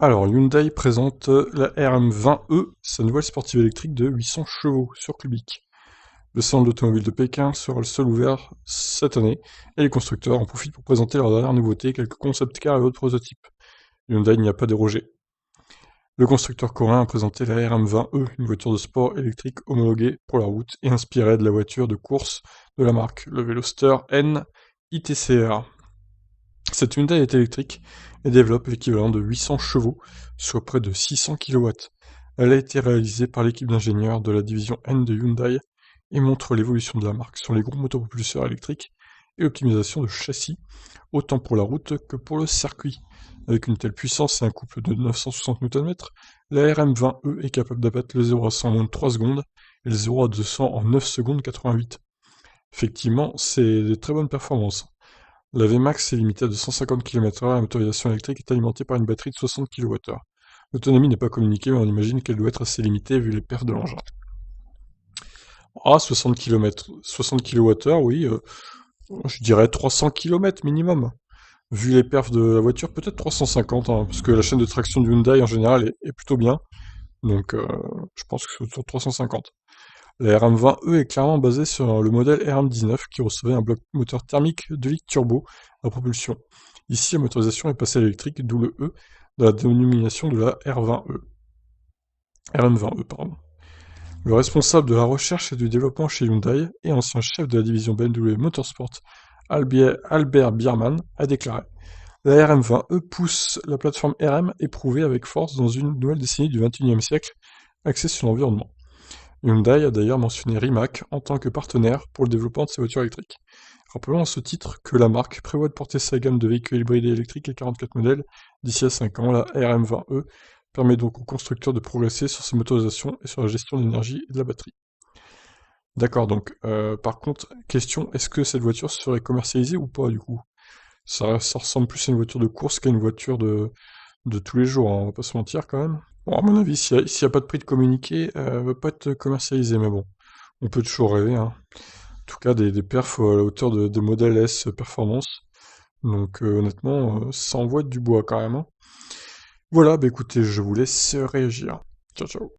Alors, Hyundai présente la RM20E, sa nouvelle sportive électrique de 800 chevaux sur Clubic. Le salon de l'automobile de Pékin sera le seul ouvert cette année, et les constructeurs en profitent pour présenter leurs dernières nouveautés, quelques concept cars et autres prototypes. Hyundai n'y a pas dérogé. Le constructeur coréen a présenté la RM20E, une voiture de sport électrique homologuée pour la route et inspirée de la voiture de course de la marque, le Veloster N ITCR. Cette Hyundai est électrique et développe l'équivalent de 800 chevaux, soit près de 600 kW. Elle a été réalisée par l'équipe d'ingénieurs de la division N de Hyundai et montre l'évolution de la marque sur les gros motopropulseurs électriques et l'optimisation de châssis, autant pour la route que pour le circuit. Avec une telle puissance et un couple de 960 Nm, la RM20E est capable d'abattre le 0 à 100 en moins de 3 secondes et le 0 à 200 en 9 secondes 88. Effectivement, c'est de très bonnes performances. La Vmax est limitée à 250 km/h, la motorisation électrique est alimentée par une batterie de 60 kWh. L'autonomie n'est pas communiquée, mais on imagine qu'elle doit être assez limitée vu les perfs de l'engin. Ah, 60 km, 60 kWh, oui, je dirais 300 km minimum. Vu les perfs de la voiture, peut-être 350, hein, parce que la chaîne de traction du Hyundai en général est plutôt bien, donc je pense que c'est autour de 350. La RM20E est clairement basée sur le modèle RM19 qui recevait un bloc moteur thermique 2 litres turbo à propulsion. Ici, la motorisation est passée à l'électrique, d'où le E dans la dénomination de la RM20E, pardon. Le responsable de la recherche et du développement chez Hyundai et ancien chef de la division BMW Motorsport, Albert Biermann, a déclaré: la RM20E pousse la plateforme RM éprouvée avec force dans une nouvelle décennie du XXIe siècle, axée sur l'environnement. Hyundai a d'ailleurs mentionné Rimac en tant que partenaire pour le développement de ses voitures électriques. Rappelons à ce titre que la marque prévoit de porter sa gamme de véhicules hybrides et électriques à 44 modèles d'ici à 5 ans. La RM20E permet donc aux constructeurs de progresser sur ses motorisations et sur la gestion de l'énergie et de la batterie. D'accord, donc par contre, question, est-ce que cette voiture serait commercialisée ou pas du coup? Ça ressemble plus à une voiture de course qu'à une voiture de tous les jours, hein, on va pas se mentir quand même. Bon, à mon avis, s'il y a pas de prix de communiqué, elle va pas être commercialisée, mais bon, on peut toujours rêver, hein. En tout cas, des perfs à la hauteur de modèle S performance. Donc honnêtement, ça envoie du bois carrément. Voilà, bah écoutez, je vous laisse réagir. Ciao ciao.